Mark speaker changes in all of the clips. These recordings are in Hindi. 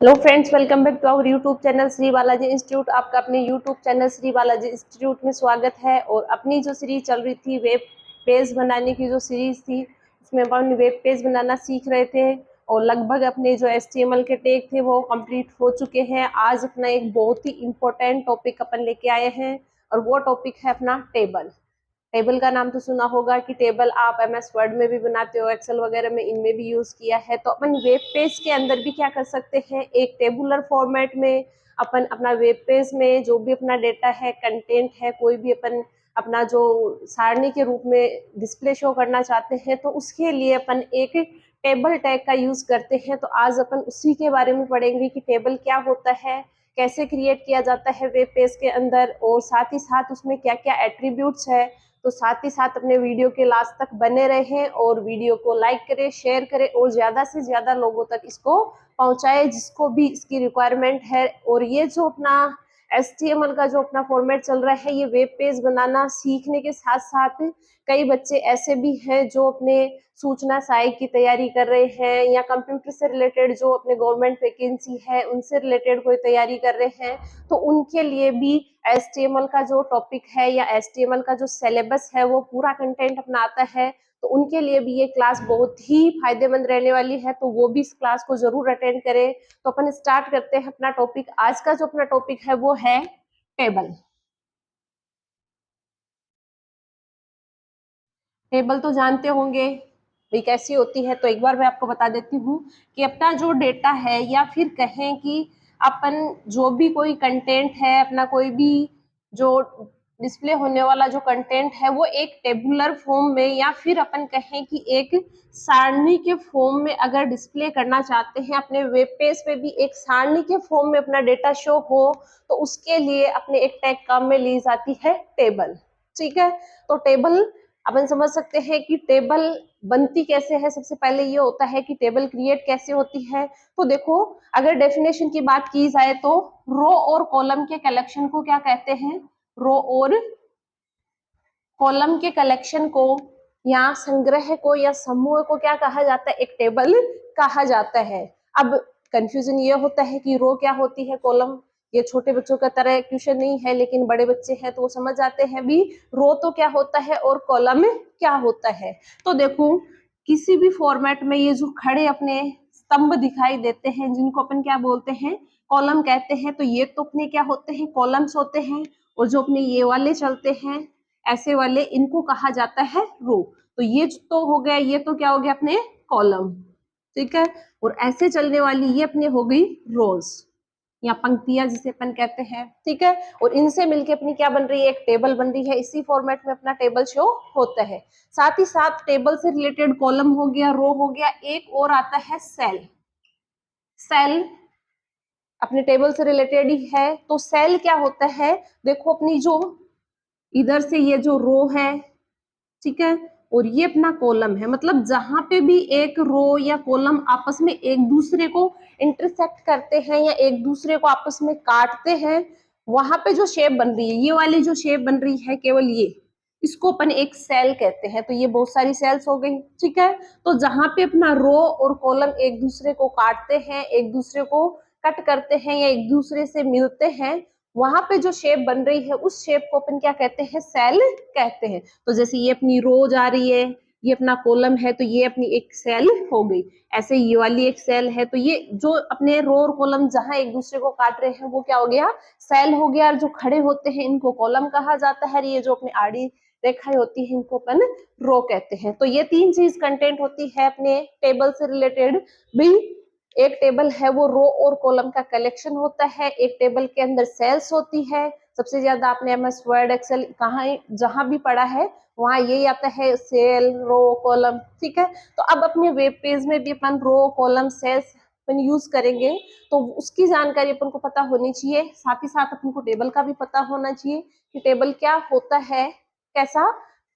Speaker 1: Hello friends, welcome back to our YouTube channel Shri Balaji institute. आपका अपने YouTube channel Shri Balaji institute में स्वागत है। और अपनी जो सीरीज चल रही थी वेब पेज बनाने की, जो सीरीज थी उसमें अपन वेब पेज बनाना सीख रहे थे और लगभग अपने जो HTML के टैग थे वो कंप्लीट हो चुके हैं। आज अपना एक बहुत ही इम्पोर्टेंट टॉपिक अपन लेके आए हैं और वो टॉपिक है अपना टेबल। टेबल का नाम तो सुना होगा कि टेबल आप MS वर्ड में भी बनाते हो, एक्सेल वगैरह में, इनमें भी यूज किया है। तो अपन वेब पेज के अंदर भी क्या कर सकते हैं, एक टेबुलर फॉर्मेट में अपन अपना वेब पेज में जो भी अपना डेटा है, कंटेंट है, कोई भी अपन अपना जो सारणी के रूप में डिस्प्ले शो करना चाहते हैं तो उसके लिए अपन एक टेबल टैग का यूज करते हैं। तो आज अपन उसी के बारे में पढ़ेंगे कि टेबल क्या होता है, कैसे क्रिएट किया जाता है वेब पेज के अंदर, और साथ ही साथ उसमें क्या क्या एट्रीब्यूट्स है। तो साथ ही साथ अपने वीडियो के लास्ट तक बने रहें और वीडियो को लाइक करें, शेयर करें और ज़्यादा से ज़्यादा लोगों तक इसको पहुंचाए जिसको भी इसकी रिक्वायरमेंट है। और ये जो अपना HTML का जो अपना फॉर्मेट चल रहा है, ये वेब पेज बनाना सीखने के साथ साथ कई बच्चे ऐसे भी हैं जो अपने सूचना सहायक की तैयारी कर रहे हैं या कंप्यूटर से रिलेटेड जो अपने गवर्नमेंट वैकेंसी है उनसे रिलेटेड कोई तैयारी कर रहे हैं। तो उनके लिए भी HTML का जो टॉपिक है या HTML का जो सिलेबस है वो पूरा कंटेंट अपना आता है। तो उनके लिए भी ये क्लास बहुत ही फायदेमंद रहने वाली है, तो वो भी इस क्लास को जरूर अटेंड करें। तो अपन स्टार्ट करते हैं अपना टॉपिक। आज का जो अपना टॉपिक है वो है टेबल। टेबल तो जानते होंगे ये कैसी होती है, तो एक बार मैं आपको बता देती हूँ कि अपना जो डेटा है या फिर कहें कि अपन जो भी कोई कंटेंट है, अपना कोई भी जो डिस्प्ले होने वाला जो कंटेंट है वो एक टेबुलर फॉर्म में या फिर अपन कहें कि एक सारणी के फॉर्म में अगर डिस्प्ले करना चाहते हैं, अपने वेब पेज पे भी एक सारणी के फॉर्म में अपना डेटा शो हो, तो उसके लिए अपने एक टैग काम में ली जाती है टेबल। ठीक है, तो टेबल अपन समझ सकते हैं कि टेबल बनती कैसे है। सबसे पहले ये होता है कि टेबल क्रिएट कैसे होती है। तो देखो, अगर डेफिनेशन की बात की जाए तो रो और कॉलम के कलेक्शन को क्या कहते हैं, रो और कॉलम के कलेक्शन को या संग्रह को या समूह को क्या कहा जाता है, एक टेबल कहा जाता है। अब कंफ्यूजन ये होता है कि रो क्या होती है, कॉलम, ये छोटे बच्चों का तरह क्वेश्चन नहीं है, लेकिन बड़े बच्चे हैं तो वो समझ जाते हैं भी रो तो क्या होता है और कॉलम क्या होता है। तो देखो, किसी भी फॉर्मेट में ये जो खड़े अपने स्तंभ दिखाई देते हैं जिनको अपन क्या बोलते हैं, कॉलम कहते हैं। तो ये तो अपने क्या होते हैं, कॉलम्स होते हैं। और जो अपने ये वाले चलते हैं ऐसे वाले, इनको कहा जाता है रो। तो ये तो हो गया, ये तो क्या हो गया अपने कॉलम। ठीक है, और ऐसे चलने वाली ये अपने हो गई रोज या पंक्तियां जिसे अपन कहते हैं। ठीक है, और इनसे मिलके अपनी क्या बन रही है, एक टेबल बन रही है। इसी फॉर्मेट में अपना टेबल शो होता है। साथ ही साथ टेबल से रिलेटेड कॉलम हो गया, रो हो गया, एक और आता है सेल। सेल अपने टेबल से रिलेटेड ही है। तो सेल क्या होता है, देखो अपनी जो इधर से ये जो रो है, ठीक है, और ये अपना कॉलम है, मतलब जहां पे भी एक रो या कॉलम आपस में एक दूसरे को इंटरसेक्ट करते हैं या एक दूसरे को आपस में काटते हैं, वहां पे जो शेप बन रही है, ये वाली जो शेप बन रही है केवल ये, इसको अपन एक सेल कहते हैं। तो ये बहुत सारी सेल्स हो गई। ठीक है, तो जहां पे अपना रो और कॉलम एक दूसरे को काटते हैं, एक दूसरे को कट करते हैं या एक दूसरे से मिलते हैं, वहां पे जो शेप बन रही है उस शेप को अपन क्या कहते हैं, सेल कहते हैं। तो जैसे ये अपनी रो जा रही है, ये अपना कॉलम है, तो ये अपनी एक सेल हो गई। ऐसे ये वाली एक सेल है, तो ये जो अपने रो और कॉलम जहां एक दूसरे को काट रहे हैं वो क्या हो गया, सेल हो गया। और जो खड़े होते हैं इनको कॉलम कहा जाता है। ये जो अपनी आड़ी रेखाएं होती है इनको अपन रो कहते हैं। तो ये तीन चीज कंटेंट होती है अपने टेबल से रिलेटेड भी। एक टेबल है वो रो और कॉलम का कलेक्शन होता है, एक टेबल के अंदर सेल्स होती है। सबसे ज्यादा आपने MS वर्ड, एक्सेल कहाँ जहां भी पढ़ा है वहां यही आता है, सेल, रो, कॉलम। ठीक है, तो अब अपने वेब पेज में भी अपन रो, कॉलम, सेल्स अपन यूज करेंगे, तो उसकी जानकारी अपन को पता होनी चाहिए। साथ ही साथ अपन को टेबल का भी पता होना चाहिए कि टेबल क्या होता है, कैसा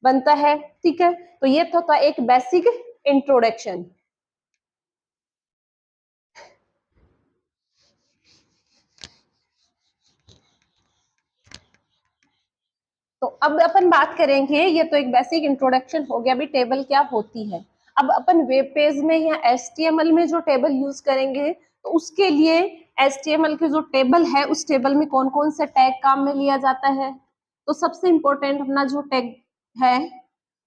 Speaker 1: बनता है। ठीक है, तो ये तो था एक बेसिक इंट्रोडक्शन। तो अब अपन बात करेंगे, ये तो एक बेसिक इंट्रोडक्शन हो गया भी टेबल क्या होती है। अब अपन वेब पेज में या HTML में जो टेबल यूज करेंगे तो उसके लिए HTML के जो टेबल है उस टेबल में कौन कौन से टैग काम में लिया जाता है। तो सबसे इंपॉर्टेंट अपना जो टैग है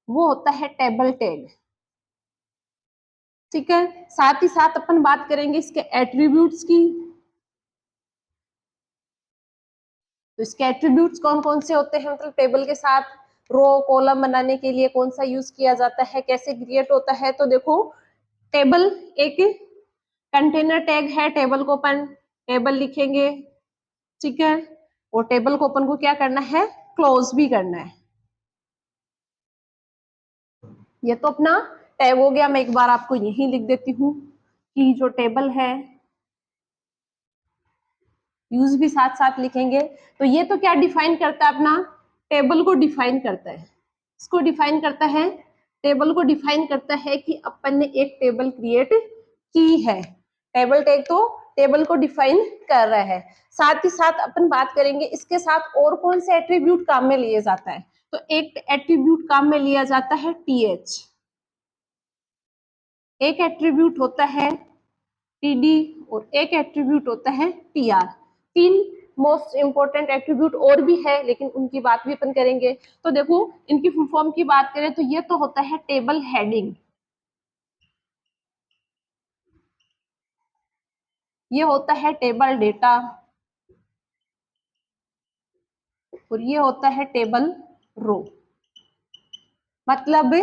Speaker 1: वो होता है टेबल टैग, ठीक है। साथ ही साथ अपन बात करेंगे इसके एट्रीब्यूट्स की। तो इसके एट्रीब्यूट्स कौन कौन से होते हैं, मतलब टेबल के साथ रो कॉलम बनाने के लिए कौन सा यूज किया जाता है, कैसे क्रिएट होता है। तो देखो टेबल एक कंटेनर टैग है, टेबल को अपन टेबल लिखेंगे, ठीक है। और टेबल को अपन को क्या करना है, क्लोज भी करना है। ये तो अपना टैग हो गया। मैं एक बार आपको यही लिख देती हूँ कि जो टेबल है, यूज भी साथ साथ लिखेंगे। तो ये तो क्या डिफाइन करता है, अपना टेबल को डिफाइन करता है। इसको डिफाइन करता है, टेबल को डिफाइन करता है कि अपन ने एक टेबल क्रिएट की है। टेबल टैग तो टेबल को डिफाइन कर रहा है। साथ ही साथ अपन बात करेंगे इसके साथ और कौन से एट्रीब्यूट काम में लिए जाता है। तो एक एट्रीब्यूट काम में लिया जाता है th, एक एट्रीब्यूट होता है td और एक एट्रीब्यूट होता है tr। तीन मोस्ट इंपोर्टेंट एट्रीब्यूट और भी है, लेकिन उनकी बात भी अपन करेंगे। तो देखो इनकी फुल फॉर्म की बात करें तो ये तो होता है टेबल हेडिंग, ये होता है टेबल डेटा, और ये होता है टेबल रो। मतलब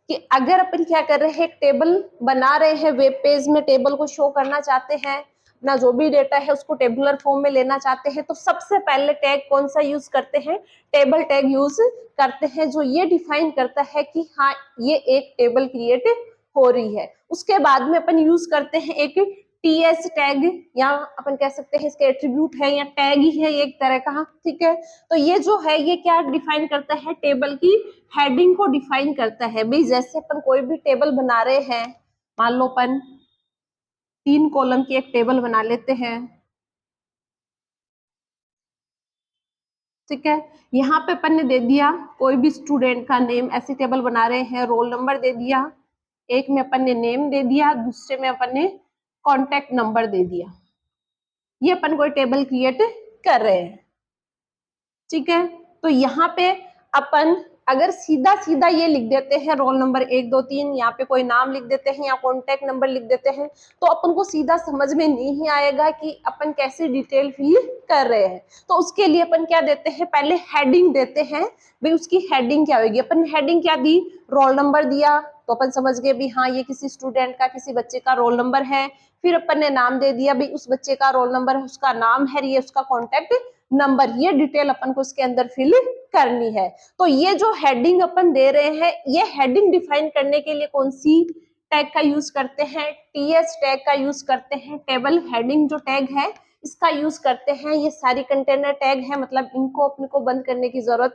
Speaker 1: कि अगर अपन क्या कर रहे हैं, एक टेबल बना रहे हैं, वेब पेज में टेबल को शो करना चाहते हैं, अपना जो भी डेटा है उसको टेबुलर फॉर्म में लेना चाहते हैं, तो सबसे पहले टैग कौन सा यूज करते हैं, टेबल टैग यूज करते हैं, जो ये डिफाइन करता है कि हाँ ये एक टेबल क्रिएट हो रही है। उसके बाद में अपन यूज करते हैं एक टीएस टैग, या अपन कह सकते हैं इसके एट्रीब्यूट है या टैग ही है एक तरह का, ठीक है। तो ये जो है ये क्या डिफाइन करता है, टेबल की हेडिंग को डिफाइन करता है। भाई जैसे अपन कोई भी टेबल बना रहे हैं, मान लो अपन 3 कॉलम की एक टेबल बना लेते हैं, ठीक है। यहाँ पे अपन ने दे दिया कोई भी स्टूडेंट का नेम, ऐसी टेबल बना रहे हैं, रोल नंबर दे दिया, एक में अपन ने नेम दे दिया, दूसरे में अपन ने कॉन्टेक्ट नंबर दे दिया। ये अपन कोई टेबल क्रिएट कर रहे हैं, ठीक है। तो यहाँ पे अपन अगर सीधा सीधा ये लिख देते हैं रोल नंबर 1 2 3, यहाँ पे कोई नाम लिख देते हैं या कॉन्टेक्ट नंबर लिख देते हैं, तो अपन को सीधा समझ में नहीं आएगा कि अपन कैसे डिटेल फिल कर रहे हैं। तो उसके लिए अपन क्या देते हैं, पहले हेडिंग देते हैं। भाई उसकी हेडिंग क्या होगी, अपन हेडिंग क्या दी, रोल नंबर दिया, तो अपन समझ गए भी हाँ ये किसी स्टूडेंट का, किसी बच्चे का रोल नंबर है। फिर अपन ने नाम दे दिया, भाई उस बच्चे का रोल नंबर है, उसका नाम है, ये उसका कॉन्टेक्ट नंबर, ये डिटेल अपन को इसके अंदर फिल करनी है। तो ये जो हेडिंग अपन दे रहे हैं, ये हेडिंग डिफाइन करने के लिए कौन सी टैग का यूज करते हैं, टीएस टैग का यूज करते हैं। टेबल हेडिंग जो टैग है इसका यूज करते हैं। ये सारी कंटेनर टैग है, मतलब इनको अपने को बंद करने की जरूरत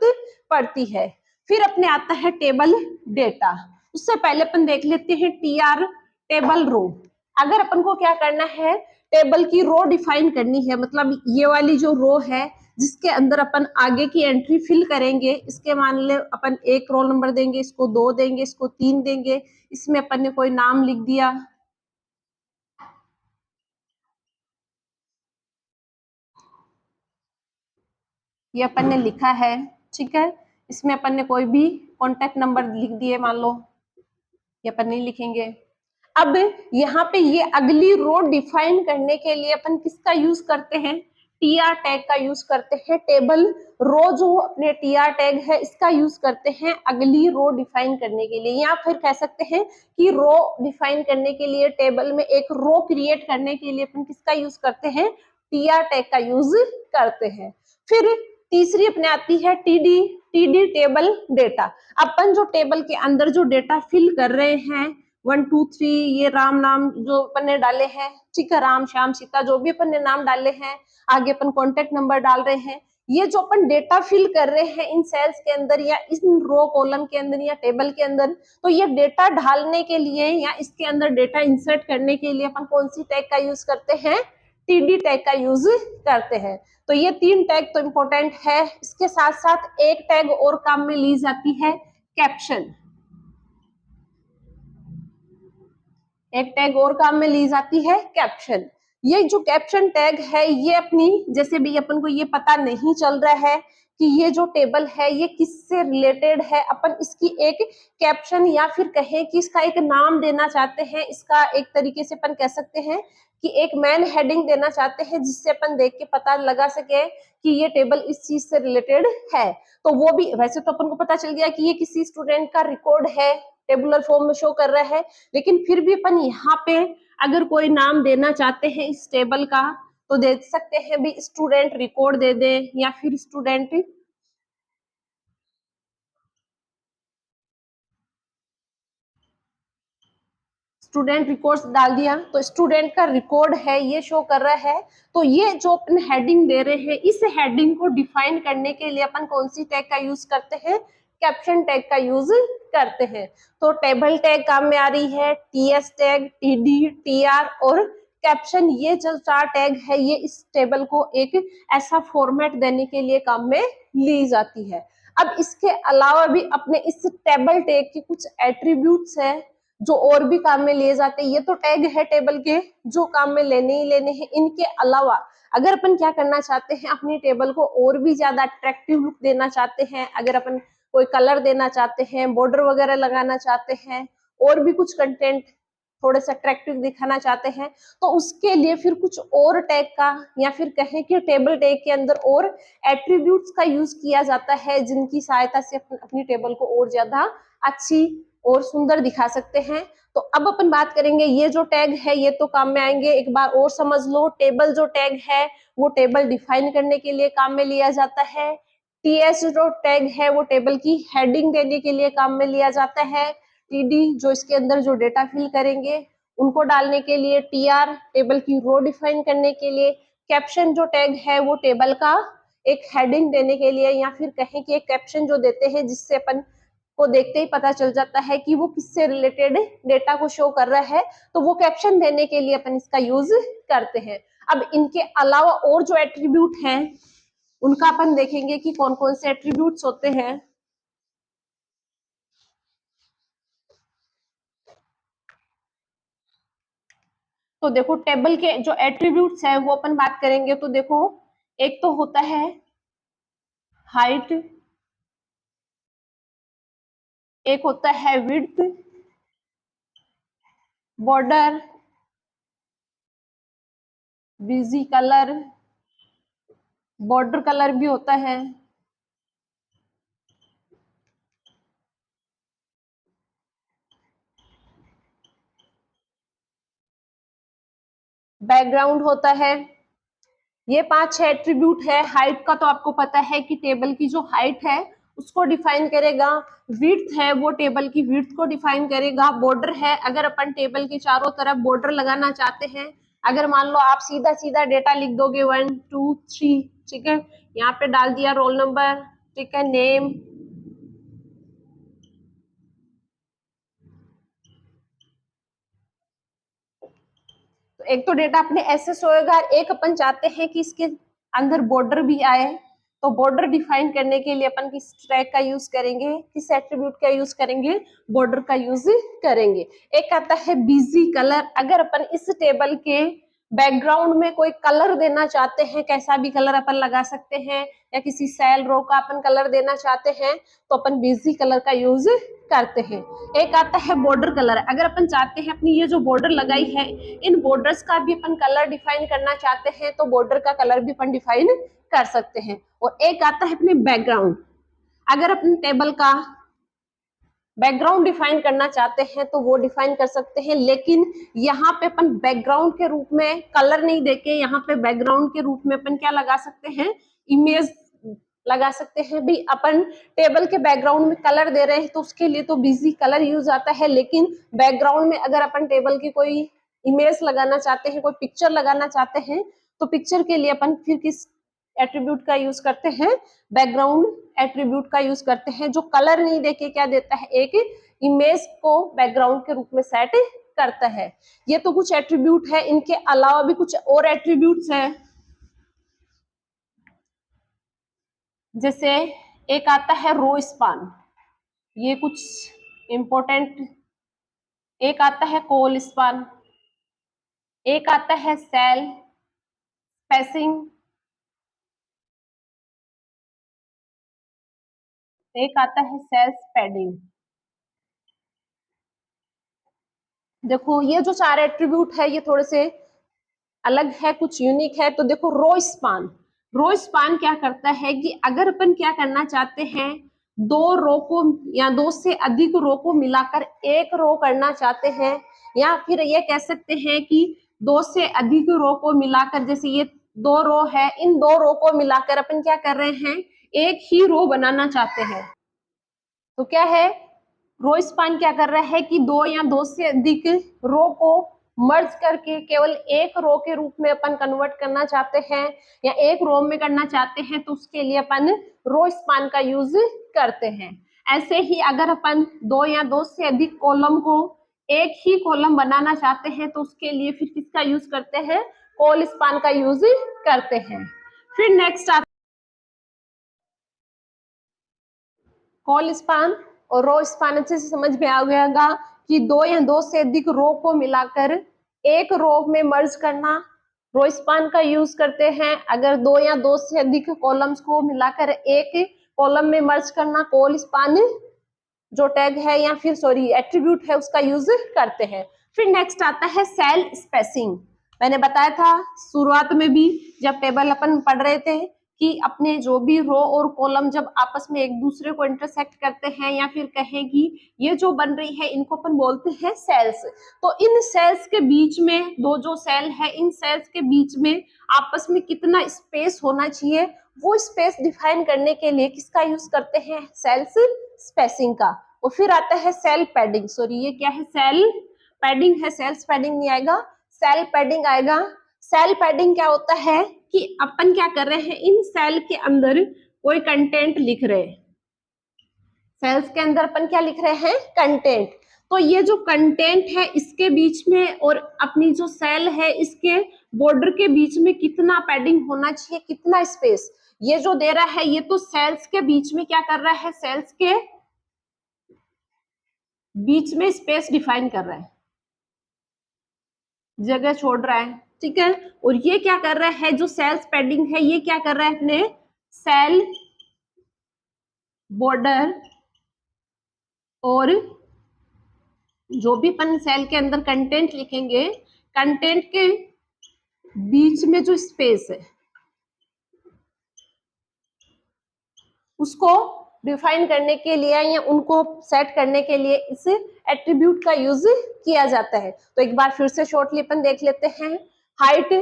Speaker 1: पड़ती है। फिर अपने आता है टेबल डेटा। उससे पहले अपन देख लेते हैं टीआर, टेबल रो। अगर अपन को क्या करना है, टेबल की रो डिफाइन करनी है, मतलब ये वाली जो रो है जिसके अंदर अपन आगे की एंट्री फिल करेंगे, इसके मान ले अपन 1 रोल नंबर देंगे, इसको 2 देंगे, इसको 3 देंगे, इसमें अपन ने कोई नाम लिख दिया, ये अपन ने लिखा है, ठीक है। इसमें अपन ने कोई भी कॉन्टेक्ट नंबर लिख दिए, मान लो ये अपन नहीं लिखेंगे। अब यहाँ पे ये अगली रो डिफाइन करने के लिए अपन किसका यूज करते हैं, टीआर टैग का यूज करते हैं। टेबल रो जो अपने टीआर टैग है इसका यूज करते हैं अगली रो डिफाइन करने के लिए, या फिर कह सकते हैं कि रो डिफाइन करने के लिए, टेबल में एक रो क्रिएट करने के लिए अपन किसका यूज करते हैं, टीआर टैग का यूज करते हैं। फिर तीसरी अपने आती है टीडी, टीडी टेबल डेटा। अपन जो टेबल के अंदर जो डेटा फिल कर रहे हैं 1 2 3, ये राम नाम जो अपन ने डाले हैं, ठीक है, राम श्याम सीता जो भी अपन ने नाम डाले हैं, आगे अपन कॉन्टेक्ट नंबर डाल रहे हैं, ये जो अपन डेटा फिल कर रहे हैं इन सेल्स के अंदर या इन रो कॉलम के अंदर या टेबल के अंदर, तो ये डेटा डालने के लिए या इसके अंदर डेटा इंसर्ट करने के लिए अपन कौन सी टैग का यूज करते हैं, टीडी टैग का यूज करते हैं। तो ये 3 टैग तो इंपॉर्टेंट है। इसके साथ साथ एक टैग और काम में ली जाती है, कैप्शन। एक टैग और काम में ली जाती है, कैप्शन। ये जो कैप्शन टैग है ये अपनी, जैसे भी अपन को ये पता नहीं चल रहा है कि ये जो टेबल है ये किससे रिलेटेड है, अपन इसकी एक कैप्शन या फिर कहें कि इसका एक नाम देना चाहते हैं, इसका एक तरीके से अपन कह सकते हैं कि एक मेन हेडिंग देना चाहते हैं जिससे अपन देख के पता लगा सके कि ये टेबल इस चीज से रिलेटेड है। तो वो भी वैसे तो अपन को पता चल गया कि ये किसी स्टूडेंट का रिकॉर्ड है, टेबुलर फॉर्म में शो कर रहा है, लेकिन फिर भी अपन यहाँ पे अगर कोई नाम देना चाहते हैं इस टेबल का तो दे सकते हैं भी स्टूडेंट रिकॉर्ड दे दे या फिर स्टूडेंट रिकॉर्ड्स डाल दिया तो स्टूडेंट का रिकॉर्ड है ये शो कर रहा है। तो ये जो अपन हेडिंग दे रहे हैं इस हेडिंग को डिफाइन करने के लिए अपन कौन सी टैग का यूज करते हैं, कैप्शन टैग का यूज करते हैं। तो टेबल टैग काम में आ रही है, टीएस टैग, टीडी, टीआर और कैप्शन, ये जो 4 टैग है ये इस टेबल को एक ऐसा फॉर्मेट देने के लिए काम में ली जाती है। अब इसके अलावा भी अपने इस टेबल टैग के कुछ एट्रीब्यूट्स है जो और भी काम में लिए जाते हैं। ये तो टैग है टेबल के जो काम में लेने ही लेने हैं। इनके अलावा अगर अपन क्या करना चाहते हैं, अपनी टेबल को और भी ज्यादा अट्रैक्टिव लुक देना चाहते हैं, अगर अपन कोई कलर देना चाहते हैं, बॉर्डर वगैरह लगाना चाहते हैं, और भी कुछ कंटेंट थोड़े से अट्रैक्टिव दिखाना चाहते हैं, तो उसके लिए फिर कुछ और टैग का या फिर कहें कि टेबल टैग के अंदर और एट्रीब्यूट्स का यूज किया जाता है जिनकी सहायता से अपनी टेबल को और ज्यादा अच्छी और सुंदर दिखा सकते हैं। तो अब अपन बात करेंगे ये जो टैग है ये तो काम में आएंगे, एक बार और समझ लो। टेबल जो टैग है वो टेबल डिफाइन करने के लिए काम में लिया जाता है। टीएस जो टैग है वो टेबल की हेडिंग देने के लिए काम में लिया जाता है। टीडी जो इसके अंदर जो डेटा फिल करेंगे उनको डालने के लिए, टीआर टेबल की रो डिफाइन करने के लिए, कैप्शन जो टैग है वो टेबल का एक हेडिंग देने के लिए या फिर कहें कि एक कैप्शन जो देते हैं जिससे अपन को देखते ही पता चल जाता है कि वो किससे रिलेटेड डेटा को शो कर रहा है, तो वो कैप्शन देने के लिए अपन इसका यूज करते हैं। अब इनके अलावा और जो एट्रीब्यूट हैं उनका अपन देखेंगे कि कौन कौन से एट्रीब्यूट्स होते हैं। तो देखो टेबल के जो एट्रीब्यूट्स है वो अपन बात करेंगे तो देखो एक तो होता है हाइट, एक होता है width, border, busy colour, border colour भी होता है, बैकग्राउंड होता है। ये 5-6 एट्रीब्यूट है। हाइट का तो आपको पता है कि टेबल की जो हाइट है उसको डिफाइन करेगा। विड्थ है वो टेबल की विड्थ को डिफाइन करेगा। बॉर्डर है, अगर अपन टेबल के चारों तरफ बॉर्डर लगाना चाहते हैं, अगर मान लो आप सीधा सीधा डेटा लिख दोगे 1 2 3, ठीक है, यहाँ पे डाल दिया रोल नंबर, ठीक है, नेम, तो एक तो डेटा अपने ऐसे होएगा। एक अपन चाहते हैं कि इसके अंदर बॉर्डर भी आए, तो बॉर्डर डिफाइन करने के लिए अपन किस टैग का यूज करेंगे, किस एट्रीब्यूट का यूज करेंगे, बॉर्डर का यूज करेंगे। एक आता है बिजी कलर, अगर अपन इस टेबल के बैकग्राउंड में कोई कलर देना चाहते हैं, कैसा भी कलर अपन लगा सकते हैं, या किसी सेल रो का अपन कलर देना चाहते हैं तो अपन बिजी कलर का यूज करते हैं। एक आता है बॉर्डर कलर, अगर अपन चाहते हैं अपनी ये जो बॉर्डर लगाई है इन बॉर्डर्स का भी अपन कलर डिफाइन करना चाहते हैं तो बॉर्डर का कलर भी अपन डिफाइन कर सकते हैं। और एक आता है अपने बैकग्राउंड, अगर अपन टेबल का बैकग्राउंड डिफाइन करना चाहते हैं तो वो डिफाइन कर सकते हैं, लेकिन यहाँ पे अपन बैकग्राउंड के रूप में कलर नहीं देके यहाँ पे बैकग्राउंड के रूप में अपन क्या लगा सकते हैं, इमेज लगा सकते हैं। भी अपन टेबल के बैकग्राउंड में कलर दे रहे हैं तो उसके लिए तो बिजी कलर यूज आता है, लेकिन बैकग्राउंड में अगर अपन टेबल की कोई इमेज लगाना चाहते हैं, कोई पिक्चर लगाना चाहते हैं, तो पिक्चर के लिए अपन फिर किस एट्रीब्यूट का यूज करते हैं, बैकग्राउंड एट्रीब्यूट का यूज करते हैं, जो कलर नहीं देके क्या देता है, एक इमेज को बैकग्राउंड के रूप में सेट करता है। ये तो कुछ एट्रीब्यूट है, इनके अलावा भी कुछ और एट्रीब्यूट्स हैं, जैसे एक आता है रो स्पान, ये कुछ इंपॉर्टेंट, एक आता है कॉल स्पान, एक आता है सेल स्पेसिंग, एक आता है सेल पैडिंग। देखो ये जो चार एट्रीब्यूट है ये थोड़े से अलग है, कुछ यूनिक है। तो देखो रो स्पान क्या करता है कि अगर अपन क्या करना चाहते हैं, दो रो को या दो से अधिक रो को मिलाकर एक रो करना चाहते हैं, या फिर ये कह सकते हैं कि दो से अधिक रो को मिलाकर, जैसे ये दो रो है, इन दो रो को मिलाकर अपन क्या कर रहे हैं, एक ही रो बनाना चाहते हैं। तो क्या है, रो स्पान क्या कर रहा है कि दो या दो से अधिक रो को मर्ज करके केवल एक रो के रूप में अपन कन्वर्ट करना चाहते हैं या एक रो में करना चाहते हैं, तो उसके लिए अपन रो स्पान का यूज करते हैं। ऐसे ही अगर अपन दो या दो से अधिक कॉलम को एक ही कॉलम बनाना चाहते हैं, तो उसके लिए फिर किसका यूज करते हैं, कॉल स्पान का यूज करते हैं। फिर नेक्स्ट कॉल स्पान और रो स्पान अच्छे से समझ में आ गया कि दो या दो से अधिक रो को मिलाकर एक रो में मर्ज करना, रो स्पान का यूज करते हैं। अगर दो या दो से अधिक कॉलम्स को मिलाकर एक कॉलम में मर्ज करना, कॉल स्पान जो टैग है या फिर सॉरी एट्रीब्यूट है उसका यूज करते हैं। फिर नेक्स्ट आता है सेल स्पेसिंग। मैंने बताया था शुरुआत में भी जब टेबल अपन पढ़ रहे थे कि अपने जो भी रो और कॉलम जब आपस में एक दूसरे को इंटरसेक्ट करते हैं या फिर कहें कि ये जो बन रही है इनको अपन बोलते हैं सेल्स। तो इन सेल्स के बीच में, दो जो सेल है इन सेल्स के बीच में आपस में कितना स्पेस होना चाहिए, वो स्पेस डिफाइन करने के लिए किसका यूज करते हैं, सेल्स स्पेसिंग का। और फिर आता है सेल पैडिंग, सॉरी ये क्या है, सेल पैडिंग है, सेल्स पैडिंग नहीं आएगा, सेल पैडिंग आएगा। सेल पैडिंग क्या होता है कि अपन क्या कर रहे हैं, इन सेल के अंदर कोई कंटेंट लिख रहे हैं, सेल्स के अंदर अपन क्या लिख रहे हैं, कंटेंट। तो ये जो कंटेंट है इसके बीच में और अपनी जो सेल है इसके बॉर्डर के बीच में कितना पैडिंग होना चाहिए, कितना स्पेस, ये जो दे रहा है ये तो सेल्स के बीच में क्या कर रहा है, सेल्स के बीच में स्पेस डिफाइन कर रहा है, जगह छोड़ रहा है, ठीक है। और ये क्या कर रहा है, जो सेल्स पैडिंग है ये क्या कर रहा है, अपने सेल बॉर्डर और जो भी अपन सेल के अंदर कंटेंट लिखेंगे, कंटेंट के बीच में जो स्पेस है उसको डिफाइन करने के लिए या उनको सेट करने के लिए इस एट्रीब्यूट का यूज किया जाता है। तो एक बार फिर से शॉर्टली अपन देख लेते हैं। हाइट,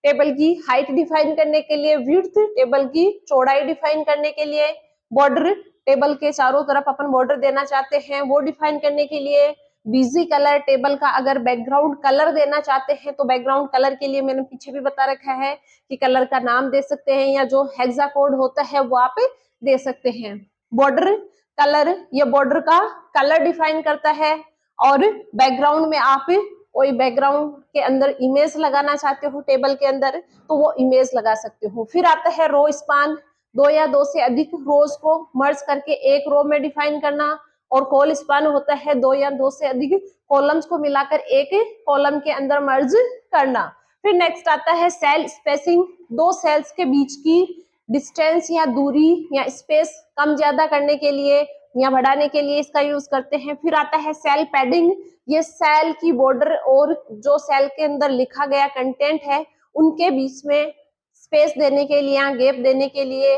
Speaker 1: टेबल की हाइट डिफाइन करने के लिए, विड्थ टेबल की चौड़ाई डिफाइन करने के लिए, बॉर्डर टेबल के चारों तरफ अपन बॉर्डर देना चाहते हैं वो डिफाइन करने के लिए, बीजी कलर टेबल का अगर बैकग्राउंड कलर देना चाहते हैं तो बैकग्राउंड कलर के लिए मैंने पीछे भी बता रखा है कि कलर का नाम दे सकते हैं या जो हेक्सा कोड होता है वो आप दे सकते हैं। बॉर्डर कलर, ये बॉर्डर का कलर डिफाइन करता है। और बैकग्राउंड में आप कोई बैकग्राउंड के अंदर इमेज लगाना चाहते हो टेबल के अंदर तो वो इमेज लगा सकते हो। फिर आता है रो स्पान, दो या दो से अधिक रोज को मर्ज करके एक रो में डिफाइन करना। और कॉल स्पान होता है दो या दो से अधिक कॉलम्स को मिलाकर एक कॉलम के अंदर मर्ज करना। फिर नेक्स्ट आता है सेल स्पेसिंग, दो सेल्स के बीच की डिस्टेंस या दूरी या स्पेस कम ज्यादा करने के लिए या बढ़ाने के लिए इसका यूज करते हैं। फिर आता है सेल पैडिंग, ये सेल की बॉर्डर और जो सेल के अंदर लिखा गया कंटेंट है उनके बीच में स्पेस देने के लिए या गैप देने के लिए,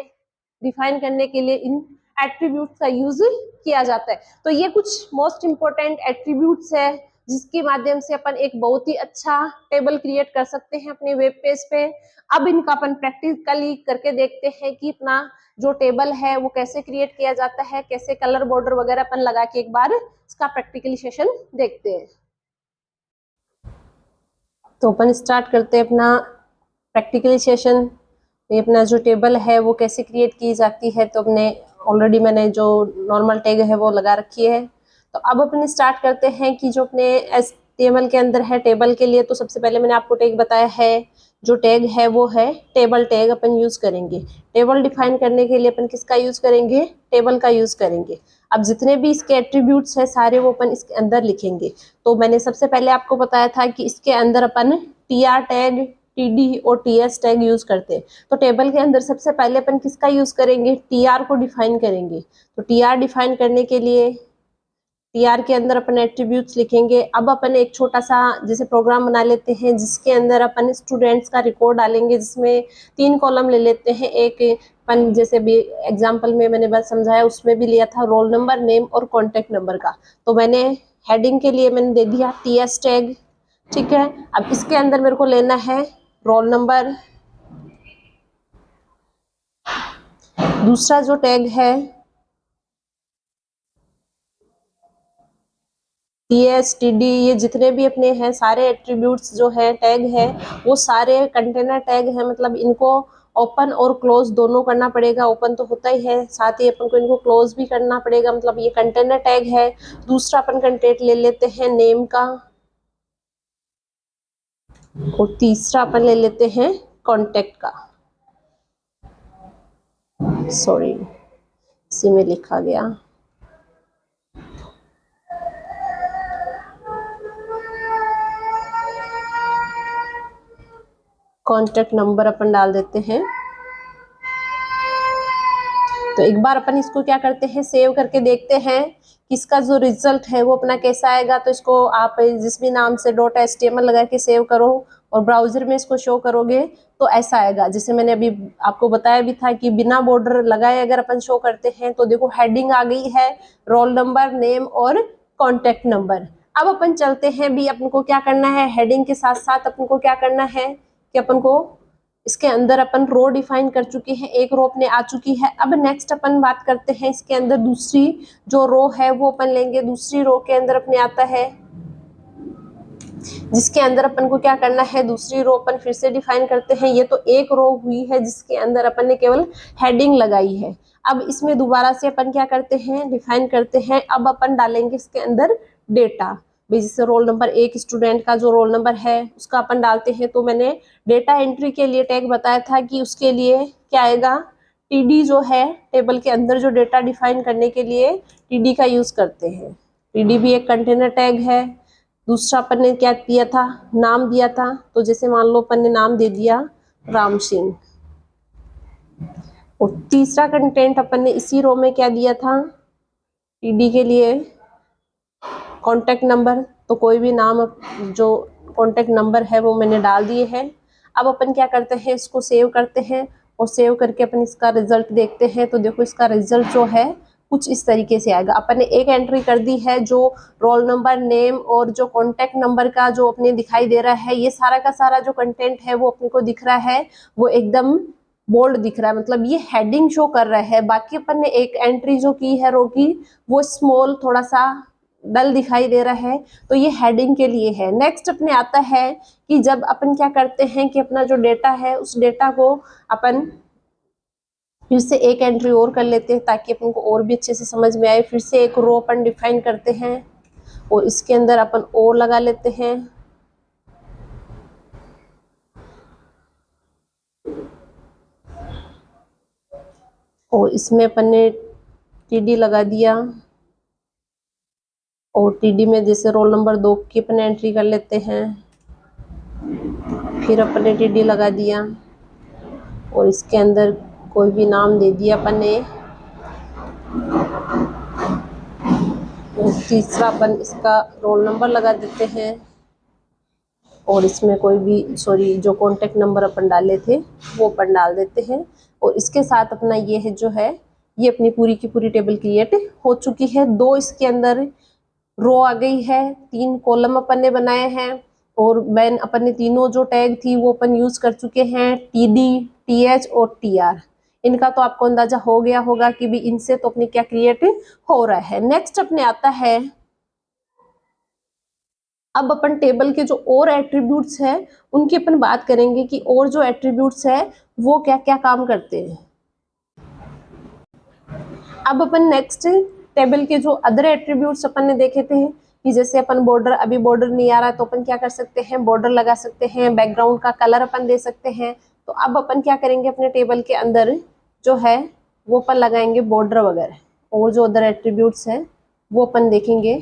Speaker 1: डिफाइन करने के लिए इन एट्रीब्यूट्स का यूज किया जाता है। तो ये कुछ मोस्ट इंपोर्टेंट एट्रीब्यूट्स है जिसके माध्यम से अपन एक बहुत ही अच्छा टेबल क्रिएट कर सकते हैं अपने वेब पेज पे। अब इनका अपन प्रैक्टिकली करके देखते हैं कि अपना जो टेबल है वो कैसे क्रिएट किया जाता है, कैसे कलर बॉर्डर वगैरह अपन लगा के एक बार इसका प्रैक्टिकली सेशन देखते हैं। तो अपन स्टार्ट करते हैं अपना प्रैक्टिकली सेशन। ये अपना जो टेबल है वो कैसे क्रिएट की जाती है, तो अपने ऑलरेडी मैंने जो नॉर्मल टैग है वो लगा रखी है। तो अब अपन स्टार्ट करते हैं कि जो अपने HTML के अंदर है टेबल के लिए, तो सबसे पहले मैंने आपको टैग बताया है, जो टैग है वो है टेबल टैग अपन यूज करेंगे। टेबल डिफाइन करने के लिए अपन किसका यूज करेंगे, टेबल का यूज करेंगे। अब जितने भी इसके एट्रीब्यूट्स है सारे वो अपन इसके अंदर लिखेंगे। तो मैंने सबसे पहले आपको बताया था कि इसके अंदर अपन टीआर टैग, टीडी और टीएस टैग यूज करते हैं। तो टेबल के अंदर सबसे पहले अपन किसका यूज करेंगे, टीआर को डिफाइन करेंगे। तो टीआर डिफाइन करने के लिए टीआर के अंदर अपन एट्रीब्यूट्स लिखेंगे। अब अपन एक छोटा सा जैसे प्रोग्राम बना लेते हैं जिसके अंदर अपन स्टूडेंट्स का रिकॉर्ड डालेंगे, जिसमें 3 कॉलम ले लेते हैं। एक अपन जैसे भी एग्जांपल में मैंने बस समझाया उसमें भी लिया था रोल नंबर, नेम और कॉन्टेक्ट नंबर का। तो मैंने हेडिंग के लिए मैंने दे दिया टीएस टैग, ठीक है। अब इसके अंदर मेरे को लेना है रोल नंबर। दूसरा जो टैग है टीएस, टीडी, ये जितने भी अपने हैं सारे एट्रीब्यूट्स जो है टैग है वो सारे कंटेनर टैग है। मतलब इनको ओपन और क्लोज दोनों करना पड़ेगा। ओपन तो होता ही है, साथ ही अपन को इनको क्लोज भी करना पड़ेगा। मतलब ये कंटेनर टैग है। दूसरा अपन कंटेंट ले लेते हैं नेम का, और तीसरा अपन ले लेते हैं कॉन्टेक्ट का। सॉरी, इसी में लिखा गया। कॉन्टेक्ट नंबर अपन डाल देते हैं। तो एक बार अपन इसको क्या करते हैं, सेव करके देखते हैं कि इसका जो रिजल्ट है वो अपना कैसा आएगा। तो इसको आप जिस भी नाम से .html लगा के सेव करो और ब्राउजर में इसको शो करोगे तो ऐसा आएगा। जैसे मैंने अभी आपको बताया भी था कि बिना बॉर्डर लगाए अगर अपन शो करते हैं तो देखो हेडिंग आ गई है, रोल नंबर, नेम और कॉन्टेक्ट नंबर। अब अपन चलते हैं भी, अपन को क्या करना है, हेडिंग के साथ साथ अपन को क्या करना है कि अपन को इसके अंदर अपन रो डिफाइन कर चुके हैं, एक रो अपने आ चुकी है। अब नेक्स्ट अपन बात करते हैं इसके अंदर दूसरी जो रो है वो अपन लेंगे। दूसरी रो के अंदर अपने आता है जिसके अंदर अपन को क्या करना है, दूसरी रो अपन फिर से डिफाइन करते हैं। ये तो एक रो हुई है जिसके अंदर अपन ने केवल हेडिंग लगाई है। अब इसमें दोबारा से अपन क्या करते हैं, डिफाइन करते हैं। अब अपन डालेंगे इसके अंदर डेटा। जैसे रोल नंबर, एक स्टूडेंट का जो रोल नंबर है उसका अपन डालते हैं। तो मैंने डेटा एंट्री के लिए टैग बताया था कि उसके लिए क्या आएगा, टीडी जो है, टेबल के अंदर जो डेटा डिफाइन करने के लिए टीडी का यूज करते हैं। टीडी भी एक कंटेनर टैग है। दूसरा अपन ने क्या दिया था, नाम दिया था। तो जैसे मान लो अपन ने नाम दे दिया राम सिंह। और तीसरा कंटेंट अपन ने इसी रो में क्या दिया था, टीडी के लिए कॉन्टेक्ट नंबर। तो कोई भी नाम जो कॉन्टेक्ट नंबर है वो मैंने डाल दिए हैं। अब अपन क्या करते हैं, इसको सेव करते हैं और सेव करके अपन इसका रिजल्ट देखते हैं। तो देखो इसका रिजल्ट जो है कुछ इस तरीके से आएगा। अपन ने एक एंट्री कर दी है जो रोल नंबर, नेम और जो कॉन्टेक्ट नंबर का जो अपने दिखाई दे रहा है, ये सारा का सारा जो कंटेंट है वो अपने को दिख रहा है, वो एकदम बोल्ड दिख रहा है। मतलब ये हेडिंग शो कर रहा है। बाकी अपन ने एक एंट्री जो की है रो की वो स्मॉल, थोड़ा सा डल दिखाई दे रहा है। तो ये हेडिंग के लिए है। नेक्स्ट अपने आता है कि जब अपन क्या करते हैं कि अपना जो डेटा है उस डेटा को अपन फिर से एक एंट्री और कर लेते हैं ताकि अपन को और भी अच्छे से समझ में आए। फिर से एक रो अपन डिफाइन करते हैं और इसके अंदर अपन और लगा लेते हैं। और इसमें अपन ने टीडी लगा दिया और टीडी में जैसे रोल नंबर 2 की अपन एंट्री कर लेते हैं। फिर अपन ने टीडी लगा दिया और इसके अंदर कोई भी नाम दे दिया अपन ने। और तीसरा अपन इसका रोल नंबर लगा देते हैं और इसमें कोई भी जो कॉन्टेक्ट नंबर अपन डाले थे वो अपन डाल देते हैं। और इसके साथ अपना ये है जो है, ये अपनी पूरी की पूरी टेबल क्रिएट हो चुकी है। 2 इसके अंदर रो आ गई है, 3 कॉलम अपन ने बनाए हैं और मैन अपन ने तीनों जो टैग थी वो अपन यूज कर चुके हैं, टीडी, टीएच और टीआर। इनका तो आपको अंदाजा हो गया होगा कि भी इनसे तो अपने क्या क्रिएट हो रहा है। नेक्स्ट अपने आता है, अब अपन टेबल के जो और एट्रीब्यूट्स है उनकी अपन बात करेंगे कि और जो एट्रीब्यूट्स है वो क्या क्या काम करते हैं। अब अपन नेक्स्ट टेबल के जो अदर एट्रीब्यूट्स अपन ने देखे थे कि जैसे अपन बॉर्डर, अभी बॉर्डर नहीं आ रहा तो अपन क्या कर सकते हैं, बॉर्डर लगा सकते हैं, बैकग्राउंड का कलर अपन दे सकते हैं। तो अब अपन क्या करेंगे, अपने टेबल के अंदर जो है वो अपन लगाएंगे बॉर्डर वगैरह। और जो अदर एट्रीब्यूट्स है वो अपन देखेंगे।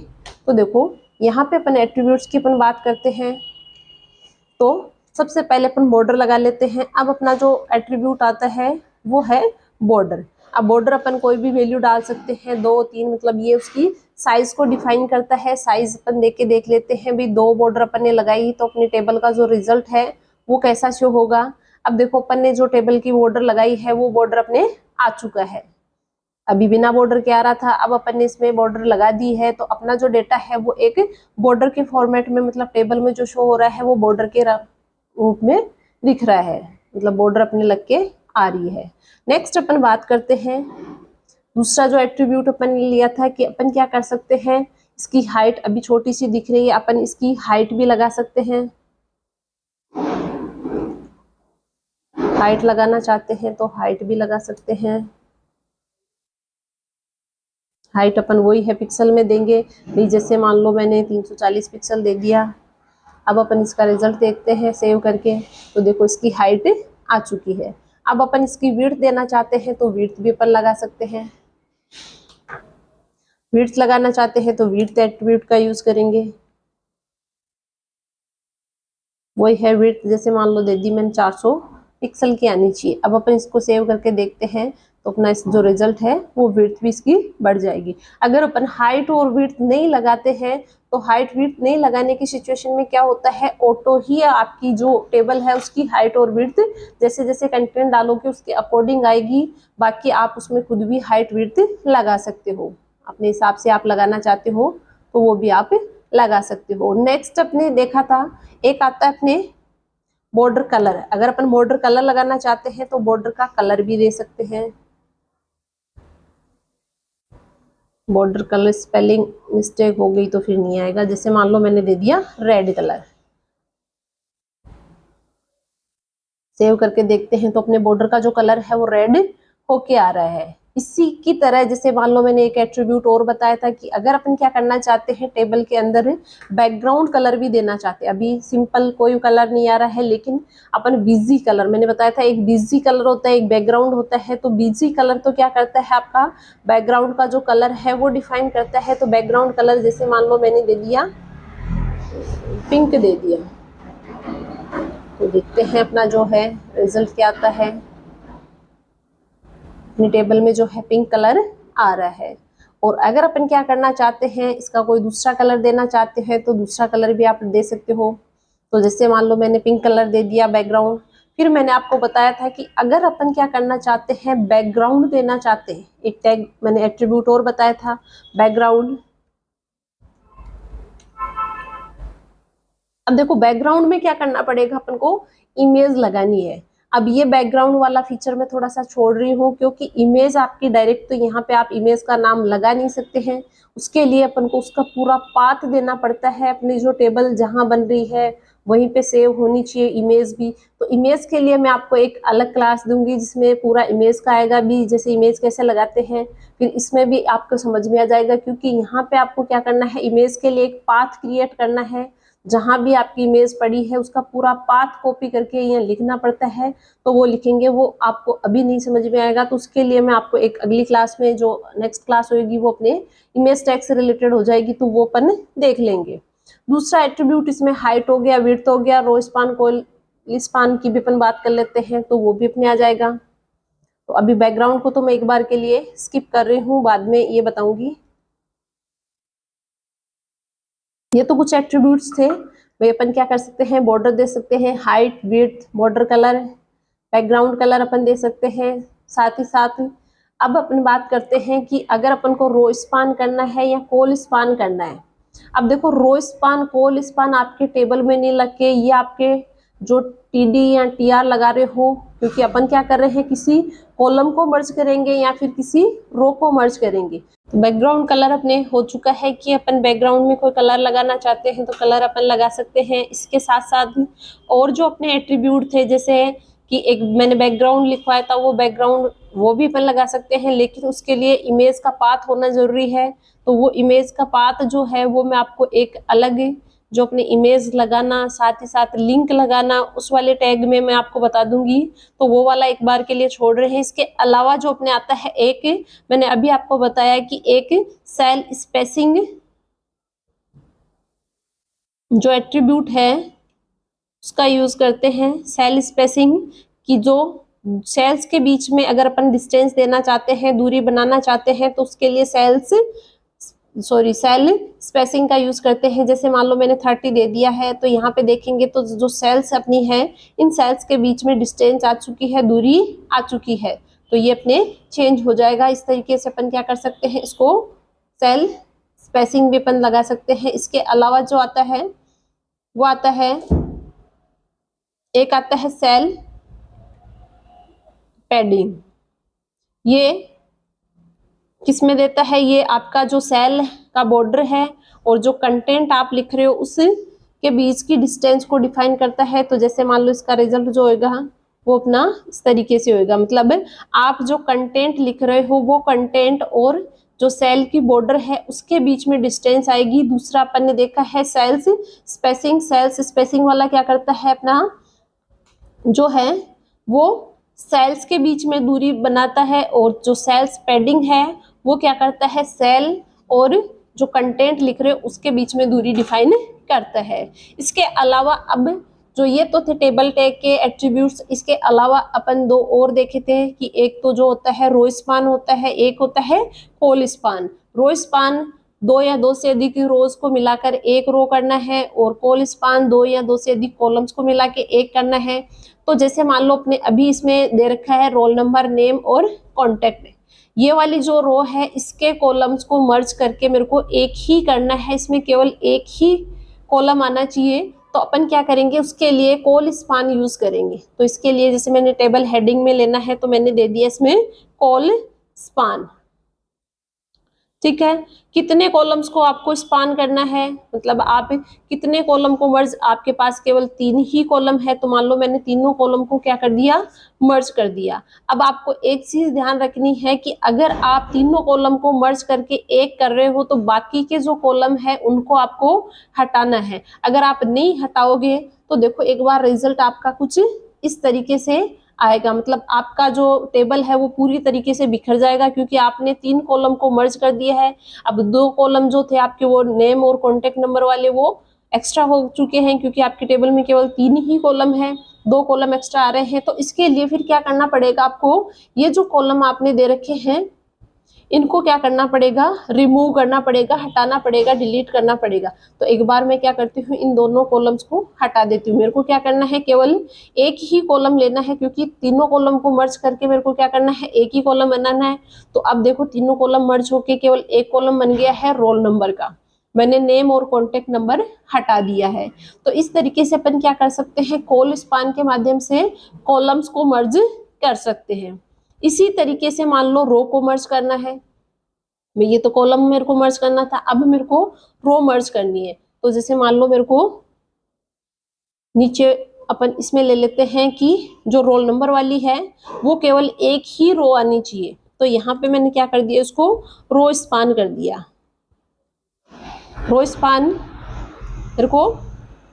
Speaker 1: तो देखो यहाँ पे अपन एट्रीब्यूट्स की अपन बात करते हैं तो सबसे पहले अपन बॉर्डर लगा लेते हैं। अब अपना जो एट्रीब्यूट आता है वो है बॉर्डर। अब बॉर्डर अपन कोई भी वैल्यू डाल सकते हैं, 2 3, मतलब ये उसकी साइज को डिफाइन करता है। साइज अपन देख लेते हैं भी, 2 बॉर्डर अपन ने लगाई तो अपनी टेबल का जो रिजल्ट है वो कैसा शो होगा। अब देखो अपन ने जो टेबल की बॉर्डर लगाई है वो बॉर्डर अपने आ चुका है। अभी बिना बॉर्डर के आ रहा था, अब अपन ने इसमें बॉर्डर लगा दी है तो अपना जो डेटा है वो एक बॉर्डर के फॉर्मेट में, मतलब टेबल में जो शो हो रहा है वो बॉर्डर के रूप में दिख रहा है, मतलब बॉर्डर अपने लग के आ रही है। नेक्स्ट अपन बात करते हैं दूसरा जो एट्रीब्यूट अपन ने लिया था कि अपन क्या कर सकते हैं, इसकी हाइट अभी छोटी सी दिख रही है, अपन इसकी हाइट भी लगा सकते हैं। हाइट लगाना चाहते हैं तो हाइट भी लगा सकते हैं। हाइट अपन वही है पिक्सल में देंगे भाई, जैसे मान लो मैंने 340 पिक्सल दे दिया। अब अपन इसका रिजल्ट देखते हैं सेव करके, तो देखो इसकी हाइट आ चुकी है। अब अपन इसकी विड्थ देना चाहते हैं तो विड्थ भी अपन लगा सकते हैं। विड्थ लगाना चाहते हैं तो विड्थ एट्रीब्यूट का यूज करेंगे। वही है विड्थ, जैसे मान लो दे दी मैंने 400 पिक्सल की आनी चाहिए। अब अपन इसको सेव करके देखते हैं तो अपना इस जो रिजल्ट है वो विड्थ भी इसकी बढ़ जाएगी। अगर अपन हाइट और विड्थ नहीं लगाते हैं तो हाइट विड्थ नहीं लगाने की सिचुएशन में क्या होता है, ऑटो ही आपकी जो टेबल है उसकी हाइट और विड्थ जैसे जैसे कंटेंट डालोगे उसके अकॉर्डिंग आएगी। बाकी आप उसमें खुद भी हाइट विड्थ लगा सकते हो, अपने हिसाब से आप लगाना चाहते हो तो वो भी आप लगा सकते हो। नेक्स्ट अपने देखा था एक आता है अपने बॉर्डर कलर। अगर अपन बॉर्डर कलर लगाना चाहते हैं तो बॉर्डर का कलर भी दे सकते हैं। बॉर्डर कलर स्पेलिंग मिस्टेक हो गई तो फिर नहीं आएगा, जैसे मान लो मैंने दे दिया रेड कलर। सेव करके देखते हैं तो अपने बॉर्डर का जो कलर है वो रेड होके आ रहा है। इसी की तरह जैसे मान लो मैंने एक एट्रीब्यूट और बताया था कि अगर अपन क्या करना चाहते हैं टेबल के अंदर बैकग्राउंड कलर भी देना चाहते हैं। अभी सिंपल कोई कलर नहीं आ रहा है, लेकिन अपन बीजी कलर, मैंने बताया था एक बीजी कलर होता है एक बैकग्राउंड होता है। तो बीजी कलर तो क्या करता है, आपका बैकग्राउंड का जो कलर है वो डिफाइन करता है। तो बैकग्राउंड कलर जैसे मान लो मैंने दे दिया पिंक दे दिया, तो देखते हैं अपना जो है रिजल्ट क्या आता है। अपनी टेबल में जो है पिंक कलर आ रहा है। और अगर अपन क्या करना चाहते हैं, इसका कोई दूसरा कलर देना चाहते हैं तो दूसरा कलर भी आप दे सकते हो। तो जैसे मान लो मैंने पिंक कलर दे दिया बैकग्राउंड। फिर मैंने आपको बताया था कि अगर अपन क्या करना चाहते हैं, बैकग्राउंड देना चाहते हैं, एक टैग मैंने एट्रीब्यूट और बताया था बैकग्राउंड। अब देखो बैकग्राउंड में क्या करना पड़ेगा, अपन को इमेज लगानी है। अब ये बैकग्राउंड वाला फीचर मैं थोड़ा सा छोड़ रही हूँ क्योंकि इमेज आपकी डायरेक्ट, तो यहाँ पे आप इमेज का नाम लगा नहीं सकते हैं। उसके लिए अपन को उसका पूरा पाथ देना पड़ता है। अपनी जो टेबल जहाँ बन रही है वहीं पे सेव होनी चाहिए इमेज भी। तो इमेज के लिए मैं आपको एक अलग क्लास दूंगी जिसमें पूरा इमेज का आएगा भी, जैसे इमेज कैसे लगाते हैं फिर इसमें भी आपको समझ में आ जाएगा। क्योंकि यहाँ पे आपको क्या करना है, इमेज के लिए एक पाथ क्रिएट करना है। जहां भी आपकी इमेज पड़ी है उसका पूरा पाथ कॉपी करके यहाँ लिखना पड़ता है। तो वो लिखेंगे, वो आपको अभी नहीं समझ में आएगा। तो उसके लिए मैं आपको एक अगली क्लास में, जो नेक्स्ट क्लास होगी वो अपने इमेज टैग से रिलेटेड हो जाएगी, तो वो अपन देख लेंगे। दूसरा एट्रीब्यूट इसमें हाइट हो गया, विड्थ हो गया, रो स्पान कॉल स्पान की भी अपन बात कर लेते हैं तो वो भी अपने आ जाएगा। तो अभी बैकग्राउंड को तो मैं एक बार के लिए स्किप कर रही हूँ, बाद में ये बताऊंगी। ये तो कुछ एट्रीब्यूट्स थे। भाई अपन क्या कर सकते हैं, बॉर्डर दे सकते हैं, height width border colour background colour अपन दे सकते हैं। साथ ही साथ अब अपन बात करते हैं कि अगर अपन को रो स्पान करना है या कॉल स्पान करना है। अब देखो रो स्पान कॉल स्पान आपके टेबल में नहीं लग के, ये आपके जो टीडी या टीआर लगा रहे हो, क्योंकि अपन क्या कर रहे हैं, किसी कॉलम को मर्ज करेंगे या फिर किसी रो को मर्ज करेंगे। तो बैकग्राउंड कलर अपने हो चुका है कि अपन बैकग्राउंड में कोई कलर लगाना चाहते हैं तो कलर अपन लगा सकते हैं। इसके साथ साथ और जो अपने एट्रीब्यूट थे, जैसे कि एक मैंने बैकग्राउंड लिखवाया था, वो बैकग्राउंड वो भी अपन लगा सकते हैं, लेकिन उसके लिए इमेज का पाथ होना जरूरी है। तो वो इमेज का पाथ जो है वो मैं आपको एक अलग, जो अपने इमेज लगाना साथ ही साथ लिंक लगाना उस वाले टैग में मैं आपको बता दूंगी। तो वो वाला एक बार के लिए छोड़ रहे हैं। इसके अलावा जो अपने आता है, एक मैंने अभी आपको बताया कि एक सेल स्पेसिंग जो एट्रीब्यूट है, उसका यूज करते हैं। सेल स्पेसिंग की जो सेल्स के बीच में अगर अपन डिस्टेंस देना चाहते हैं, दूरी बनाना चाहते हैं, तो उसके लिए सेल स्पेसिंग का यूज करते हैं। जैसे मान लो मैंने 30 दे दिया है, तो यहाँ पे देखेंगे तो जो सेल्स अपनी है, इन सेल्स के बीच में डिस्टेंस आ चुकी है, दूरी आ चुकी है, तो ये अपने चेंज हो जाएगा। इस तरीके से अपन क्या कर सकते हैं, इसको सेल स्पेसिंग भी अपन लगा सकते हैं। इसके अलावा जो आता है वो आता है, एक आता है सेल पैडिंग। ये किसमें देता है, ये आपका जो सेल का बॉर्डर है और जो कंटेंट आप लिख रहे हो उसके बीच की डिस्टेंस को डिफाइन करता है। तो जैसे मान लो इसका रिजल्ट जो होगा वो अपना इस तरीके से होगा, मतलब आप जो कंटेंट लिख रहे हो वो कंटेंट और जो सेल की बॉर्डर है उसके बीच में डिस्टेंस आएगी। दूसरा अपन ने देखा है सेल्स स्पेसिंग। सेल्स स्पेसिंग वाला क्या करता है, अपना जो है वो सेल्स के बीच में दूरी बनाता है, और जो सेल्स पैडिंग है वो क्या करता है, सेल और जो कंटेंट लिख रहे हो उसके बीच में दूरी डिफाइन करता है। इसके अलावा अब जो ये तो थे टेबल टैग के एट्रीब्यूट्स, इसके अलावा अपन दो और देखे थे कि एक तो जो होता है रो स्पान होता है, एक होता है कॉल स्पान। रो स्पान दो या दो से अधिक रोज को मिलाकर एक रो करना है, और कॉल स्पान दो या दो से अधिक कॉलम्स को मिला के एक करना है। तो जैसे मान लो अपने अभी इसमें दे रखा है रोल नंबर, नेम और कॉन्टेक्ट, ये वाली जो रो है इसके कॉलम्स को मर्ज करके मेरे को एक ही करना है, इसमें केवल एक ही कॉलम आना चाहिए। तो अपन क्या करेंगे, उसके लिए कॉल स्पान यूज करेंगे। तो इसके लिए जैसे मैंने टेबल हेडिंग में लेना है तो मैंने दे दिया इसमें कॉल स्पान। ठीक है, कितने कॉलम्स को आपको स्पान करना है, मतलब आप कितने कॉलम को मर्ज, आपके पास केवल 3 ही कॉलम है, तो मान लो मैंने तीनों कॉलम को क्या कर दिया, मर्ज कर दिया। अब आपको एक चीज ध्यान रखनी है कि अगर आप तीनों कॉलम को मर्ज करके एक कर रहे हो तो बाकी के जो कॉलम है उनको आपको हटाना है। अगर आप नहीं हटाओगे तो देखो एक बार रिजल्ट आपका कुछ इस तरीके से आएगा, मतलब आपका जो टेबल है वो पूरी तरीके से बिखर जाएगा, क्योंकि आपने 3 कॉलम को मर्ज कर दिया है। अब 2 कॉलम जो थे आपके वो नेम और कॉन्टेक्ट नंबर वाले वो एक्स्ट्रा हो चुके हैं, क्योंकि आपके टेबल में केवल 3 ही कॉलम है, 2 कॉलम एक्स्ट्रा आ रहे हैं। तो इसके लिए फिर क्या करना पड़ेगा आपको, ये जो कॉलम आपने दे रखे हैं इनको क्या करना पड़ेगा, रिमूव करना पड़ेगा, हटाना पड़ेगा, डिलीट करना पड़ेगा। तो एक बार मैं क्या करती हूँ, इन दोनों कॉलम्स को हटा देती हूँ। मेरे को क्या करना है, केवल एक ही कॉलम लेना है, क्योंकि तीनों कॉलम को मर्ज करके मेरे को क्या करना है, एक ही कॉलम बनाना है। तो अब देखो तीनों कॉलम मर्ज होके केवल एक कॉलम बन गया है रोल नंबर का। मैंने नेम और कॉन्टेक्ट नंबर हटा दिया है। तो इस तरीके से अपन क्या कर सकते हैं, कॉल स्पान के माध्यम से कॉलम्स को मर्ज कर सकते हैं। इसी तरीके से मान लो रो को मर्ज करना है, मैं ये तो कॉलम मेरे को मर्ज करना था, अब मेरे को रो मर्ज करनी है। तो जैसे मान लो मेरे को नीचे अपन इसमें ले लेते हैं कि जो रोल नंबर वाली है वो केवल एक ही रो आनी चाहिए। तो यहाँ पे मैंने क्या कर दिया, इसको रो स्पान कर दिया। रो स्पान मेरे को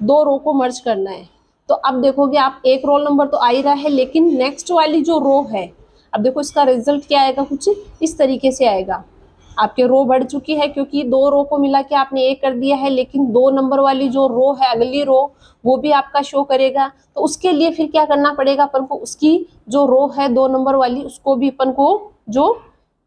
Speaker 1: 2 रो को मर्ज करना है। तो अब देखोगे आप एक रोल नंबर तो आ ही रहा है, लेकिन नेक्स्ट वाली जो रो है, अब देखो इसका रिजल्ट क्या आएगा, कुछ इस तरीके से आएगा। आपके रो बढ़ चुकी है, क्योंकि 2 रो को मिला के आपने एक कर दिया है, लेकिन 2 नंबर वाली जो रो है अगली रो वो भी आपका शो करेगा। तो उसके लिए फिर क्या करना पड़ेगा अपन को, उसकी जो रो है 2 नंबर वाली उसको भी अपन को जो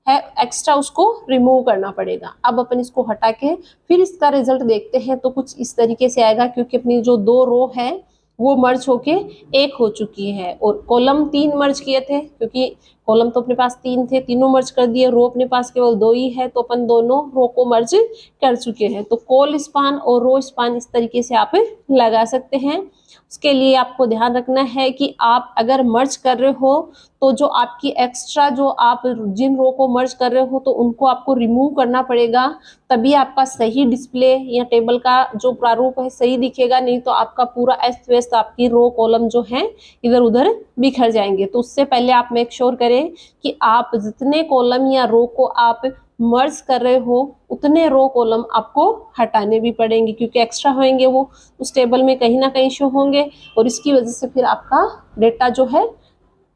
Speaker 1: है एक्स्ट्रा उसको रिमूव करना पड़ेगा। अब अपन इसको हटा के फिर इसका रिजल्ट देखते हैं, तो कुछ इस तरीके से आएगा, क्योंकि अपनी जो 2 रो है वो मर्ज होके एक हो चुकी है, और कॉलम 3 मर्ज किए थे, क्योंकि कॉलम तो अपने पास 3 थे, तीनों मर्ज कर दिए। रो अपने पास केवल 2 ही है, तो अपन दोनों रो को मर्ज कर चुके हैं। तो कॉल स्पान और रो स्पान इस तरीके से आप लगा सकते हैं। उसके लिए आपको ध्यान रखना है कि आप अगर मर्ज कर रहे हो तो जो आपकी एक्स्ट्रा जो आप जिन रो को मर्ज कर रहे हो तो उनको आपको रिमूव करना पड़ेगा, तभी आपका सही डिस्प्ले या टेबल का जो प्रारूप है सही दिखेगा। नहीं तो आपका पूरा अस्त व्यस्त, आपकी रो कॉलम जो है इधर उधर बिखर जाएंगे। तो उससे पहले आप मेक श्योर करें कि आप जितने कॉलम या रो को आप मर्ज कर रहे हो उतने रो कॉलम आपको हटाने भी पड़ेंगे, क्योंकि एक्स्ट्रा होंगे वो उस टेबल में कहीं ना कहीं शो होंगे, और इसकी वजह से फिर आपका डेटा जो है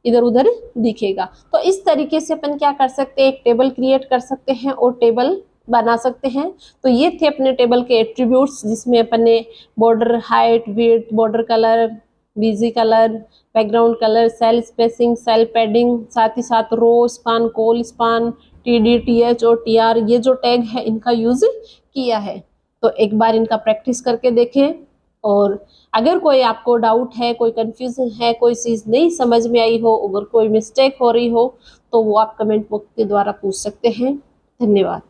Speaker 1: इधर उधर दिखेगा। तो इस तरीके से अपन क्या कर सकते हैं, एक टेबल क्रिएट कर सकते हैं और टेबल बना सकते हैं। तो ये थे अपने टेबल के एट्रीब्यूट्स, जिसमें अपन ने border height, width, border colour, BG colour, background colour, cell spacing, cell padding, साथ ही साथ row span, col span, TD, TH और TR, ये जो टैग है इनका यूज किया है। तो एक बार इनका प्रैक्टिस करके देखें, और अगर कोई आपको डाउट है, कोई कंफ्यूजन है, कोई चीज़ नहीं समझ में आई हो, अगर कोई मिस्टेक हो रही हो, तो वो आप कमेंट बॉक्स के द्वारा पूछ सकते हैं। धन्यवाद।